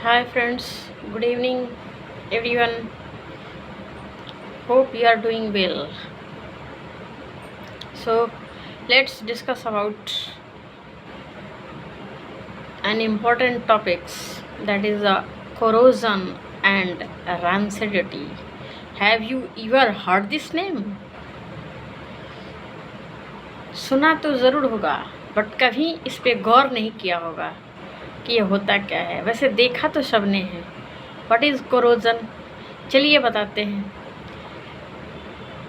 Hi friends, good evening everyone. Hope you are doing well. So let's discuss about an important topics, that is corrosion and rancidity. Have you ever heard this name? सुना तो ज़रूर होगा, but कभी इस पे गौर नहीं किया होगा कि ये होता क्या है। वैसे देखा तो सबने है। What is corrosion? चलिए बताते हैं।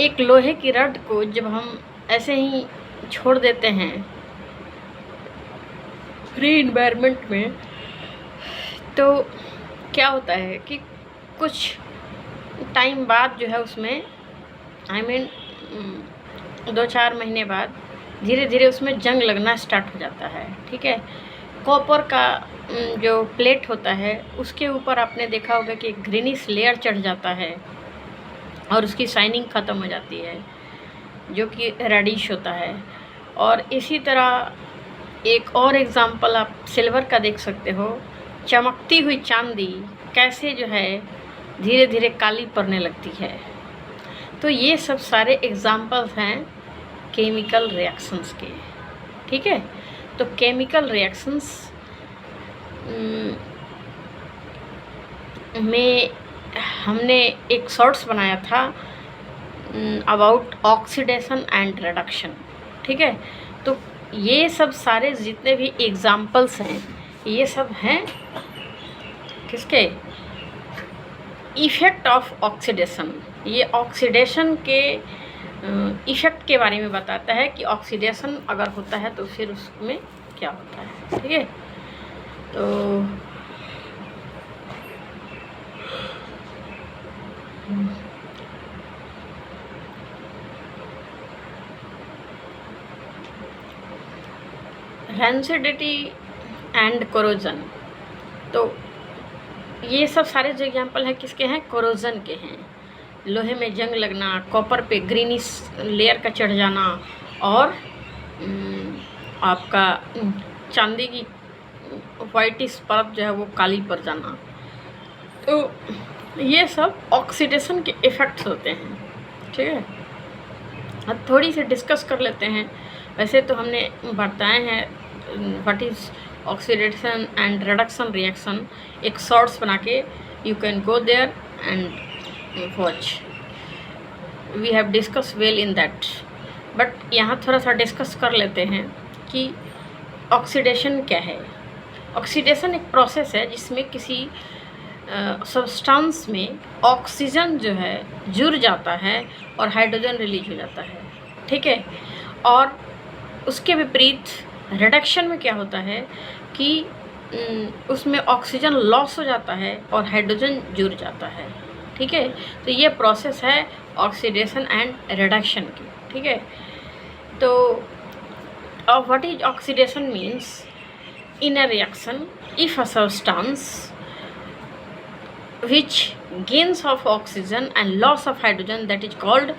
एक लोहे की रड को जब हम ऐसे ही छोड़ देते हैं फ्री इन्वायरमेंट में, तो क्या होता है कि कुछ टाइम बाद जो है उसमें दो चार महीने बाद धीरे धीरे उसमें जंग लगना स्टार्ट हो जाता है। ठीक है, कॉपर का जो प्लेट होता है उसके ऊपर आपने देखा होगा कि एक ग्रीनिश लेयर चढ़ जाता है और उसकी शाइनिंग ख़त्म हो जाती है, जो कि रेडिश होता है। और इसी तरह एक और एग्ज़ाम्पल आप सिल्वर का देख सकते हो। चमकती हुई चांदी कैसे जो है धीरे धीरे काली पड़ने लगती है। तो ये सब सारे एग्ज़ाम्पल्स हैं केमिकल रिएक्शंस के। ठीक है, तो केमिकल रिएक्शंस में हमने एक शॉर्ट्स बनाया था अबाउट ऑक्सीडेशन एंड रिडक्शन। ठीक है, तो ये सब सारे जितने भी एग्जाम्पल्स हैं ये सब हैं किसके? Effect of oxidation. ये ऑक्सीडेशन के इफ़ेक्ट के बारे में बताता है कि ऑक्सीडेशन अगर होता है तो फिर उसमें क्या होता है। ठीक है, तो रैंसिडिटी एंड कोरोजन। तो ये सब सारे जो एग्जाम्पल हैं किसके हैं? कोरोजन के हैं। लोहे में जंग लगना, कॉपर पे ग्रीनिश लेयर का चढ़ जाना और आपका चांदी की वाइटिश परत जो है वो काली पड़ जाना। तो ये सब ऑक्सीडेशन के इफ़ेक्ट्स होते हैं। ठीक है, अब थोड़ी सी डिस्कस कर लेते हैं। वैसे तो हमने बताए हैं what is oxidation and reduction reaction. एक शॉर्ट्स बना के you can go there and watch. We have discuss well in that, but यहाँ थोड़ा सा डिस्कस कर लेते हैं कि ऑक्सीडेशन क्या है। ऑक्सीडेशन एक प्रोसेस है जिसमें किसी सब्सटेंस में ऑक्सीजन जो है जुड़ जाता है और हाइड्रोजन रिलीज हो जाता है। ठीक है, और उसके विपरीत रिडक्शन में क्या होता है कि उसमें ऑक्सीजन लॉस हो जाता है और हाइड्रोजन जुड़ जाता है। ठीक है, तो ये प्रोसेस है ऑक्सीडेशन एंड रिडक्शन की। ठीक है, तो what is oxidation means in a reaction if a substance which gains of oxygen and loss of hydrogen, that is called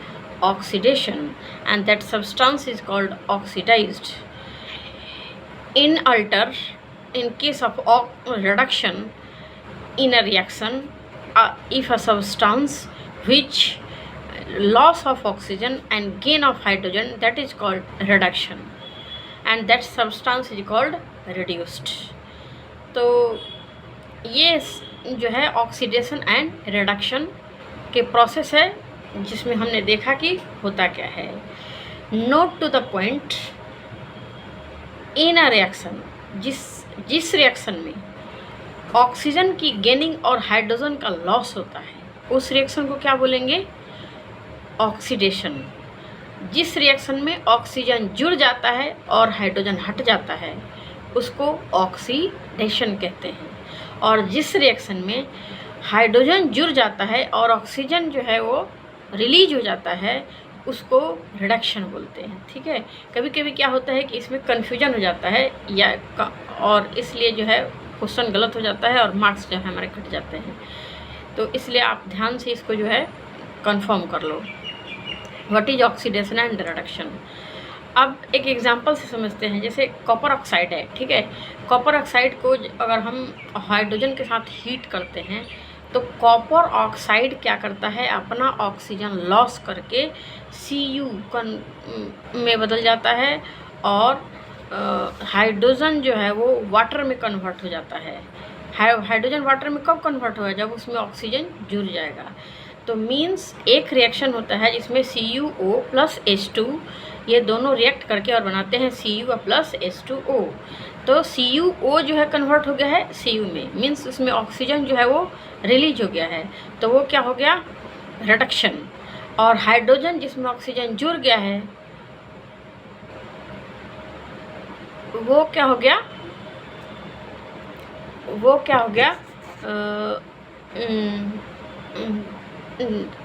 oxidation, and that substance is called oxidized. In case of reduction in a reaction, if a substance which loss of oxygen and gain of hydrogen, that is called reduction, and that substance is called reduced. तो ये जो है oxidation and reduction के process है जिसमें हमने देखा कि होता क्या है। Note to the point, in a reaction, जिस रिएक्शन में ऑक्सीजन की गेनिंग और हाइड्रोजन का लॉस होता है उस रिएक्शन को क्या बोलेंगे? ऑक्सीडेशन। जिस रिएक्शन में ऑक्सीजन जुड़ जाता है और हाइड्रोजन हट जाता है उसको ऑक्सीडेशन कहते हैं। और जिस रिएक्शन में हाइड्रोजन जुड़ जाता है और ऑक्सीजन जो है वो रिलीज हो जाता है उसको रिडक्शन बोलते हैं। ठीक है, कभी कभी क्या होता है कि इसमें कन्फ्यूजन हो जाता है और इसलिए जो है क्वेश्चन गलत हो जाता है और मार्क्स जो है हमारे कट जाते हैं। तो इसलिए आप ध्यान से इसको जो है कंफर्म कर लो। What is oxidation and reduction? अब एक एग्जांपल से समझते हैं, जैसे कॉपर ऑक्साइड है, ठीक है। कॉपर ऑक्साइड को अगर हम हाइड्रोजन के साथ हीट करते हैं तो कॉपर ऑक्साइड क्या करता है, अपना ऑक्सीजन लॉस करके Cu में बदल जाता है और हाइड्रोजन जो है वो वाटर में कन्वर्ट हो जाता है। हाइड्रोजन वाटर में कब कन्वर्ट होगा, जब उसमें ऑक्सीजन जुड़ जाएगा। तो मीन्स एक रिएक्शन होता है जिसमें CuO प्लस H2 ये दोनों रिएक्ट करके और बनाते हैं Cu प्लस H2O। तो CuO जो है कन्वर्ट हो गया है Cu में, मीन्स उसमें ऑक्सीजन जो है वो रिलीज हो गया है, तो वो क्या हो गया, रिडक्शन। और हाइड्रोजन जिसमें ऑक्सीजन जुड़ गया है वो क्या हो गया,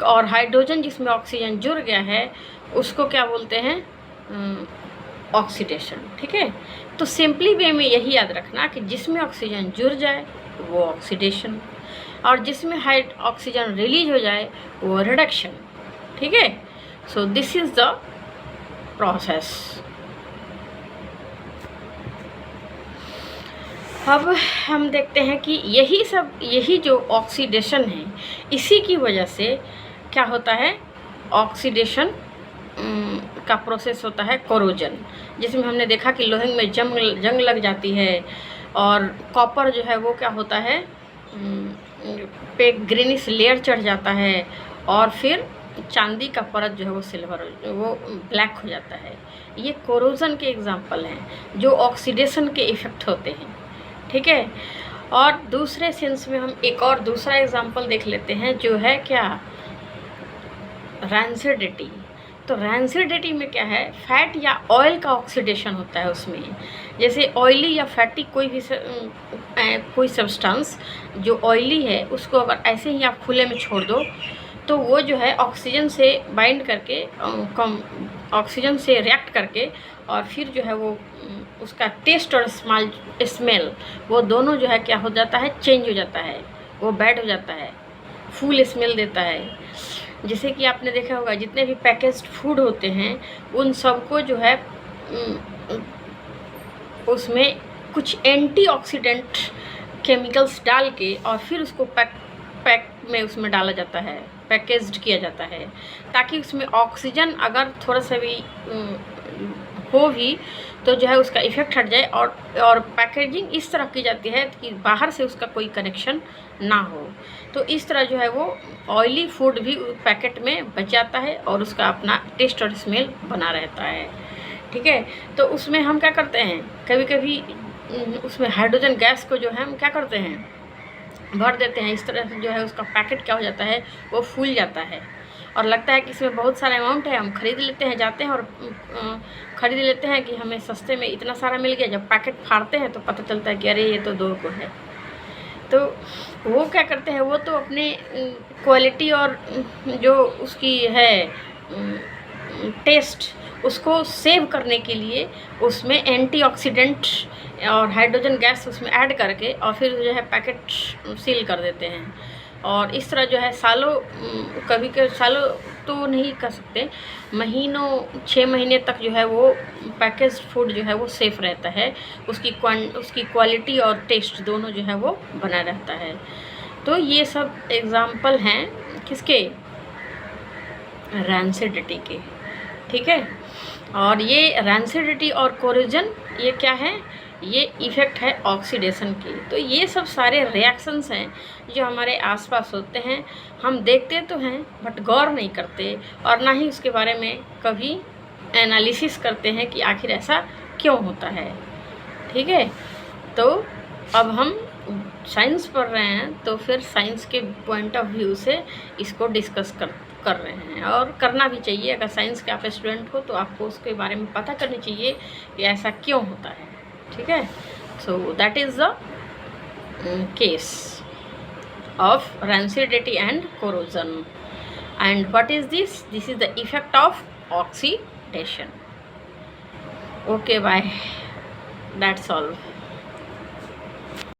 और हाइड्रोजन जिसमें ऑक्सीजन जुड़ गया है उसको क्या बोलते हैं, ऑक्सीडेशन, ठीक है। तो सिंपली वे में यही याद रखना कि जिसमें ऑक्सीजन जुड़ जाए वो ऑक्सीडेशन और जिसमें ऑक्सीजन रिलीज हो जाए वो रिडक्शन, ठीक है। So this is the process. अब हम देखते हैं कि यही जो ऑक्सीडेशन है इसी की वजह से क्या होता है, ऑक्सीडेशन का प्रोसेस होता है कोरोजन, जिसमें हमने देखा कि लोहे में जंग लग जाती है और कॉपर जो है वो क्या होता है, पे ग्रीनिश लेयर चढ़ जाता है और फिर चांदी का परत जो है वो सिल्वर वो ब्लैक हो जाता है। ये कोरोजन के एग्जाम्पल हैं जो ऑक्सीडेशन के इफ़ेक्ट होते हैं, ठीक है। और दूसरे सेंस में हम एक और दूसरा एग्जाम्पल देख लेते हैं जो है क्या, रैंसिडिटी। तो रैंसिडिटी में क्या है, फैट या ऑयल का ऑक्सीडेशन होता है उसमें। जैसे ऑयली या फैटी कोई सब्सटेंस जो ऑयली है उसको अगर ऐसे ही आप खुले में छोड़ दो तो वो जो है ऑक्सीजन से बाइंड करके ऑक्सीजन से रिएक्ट करके और फिर जो है वो उसका टेस्ट और स्मेल वो दोनों जो है क्या हो जाता है, चेंज हो जाता है, वो बैड हो जाता है, फुल स्मेल देता है। जैसे कि आपने देखा होगा जितने भी पैकेज्ड फूड होते हैं उन सबको जो है उसमें कुछ एंटीऑक्सीडेंट केमिकल्स डाल के और फिर उसको पैक में उसमें डाला जाता है, पैकेज्ड किया जाता है, ताकि उसमें ऑक्सीजन अगर थोड़ा सा भी हो भी तो जो है उसका इफ़ेक्ट हट जाए और पैकेजिंग इस तरह की जाती है कि बाहर से उसका कोई कनेक्शन ना हो। तो इस तरह जो है वो ऑयली फूड भी पैकेट में बच जाता है और उसका अपना टेस्ट और स्मेल बना रहता है, ठीक है। तो उसमें हम क्या करते हैं, कभी कभी उसमें हाइड्रोजन गैस को जो है हम क्या करते हैं, भर देते हैं। इस तरह से जो है उसका पैकेट क्या हो जाता है, वो फूल जाता है और लगता है कि इसमें बहुत सारा अमाउंट है, हम खरीद लेते हैं, जाते हैं और ख़रीद लेते हैं कि हमें सस्ते में इतना सारा मिल गया। जब पैकेट फाड़ते हैं तो पता चलता है कि अरे ये तो 2 को है। तो वो क्या करते हैं, वो तो अपने क्वालिटी और जो उसकी है टेस्ट उसको सेव करने के लिए उसमें एंटीऑक्सीडेंट और हाइड्रोजन गैस उसमें ऐड करके और फिर जो है पैकेट सील कर देते हैं। और इस तरह जो है सालों, कभी सालों तो नहीं कर सकते, महीनों 6 महीने तक जो है वो पैकेज्ड फूड जो है वो सेफ़ रहता है, उसकी क्वालिटी और टेस्ट दोनों जो है वो बना रहता है। तो ये सब एग्जाम्पल हैं किसके, रैंसिडिटी के, ठीक है। और ये रैंसिडिटी और कोरोजन ये क्या है, ये इफ़ेक्ट है ऑक्सीडेशन की। तो ये सब सारे रिएक्शंस हैं जो हमारे आसपास होते हैं, हम देखते तो हैं बट गौर नहीं करते और ना ही उसके बारे में कभी एनालिसिस करते हैं कि आखिर ऐसा क्यों होता है, ठीक है। तो अब हम साइंस पढ़ रहे हैं तो फिर साइंस के पॉइंट ऑफ व्यू से इसको डिस्कस कर रहे हैं और करना भी चाहिए। अगर साइंस के आप स्टूडेंट हो तो आपको उसके बारे में पता करनी चाहिए कि ऐसा क्यों होता है, ठीक है। So that is the case of rancidity and corrosion and what is this is the effect of oxidation. Okay bye, that's all.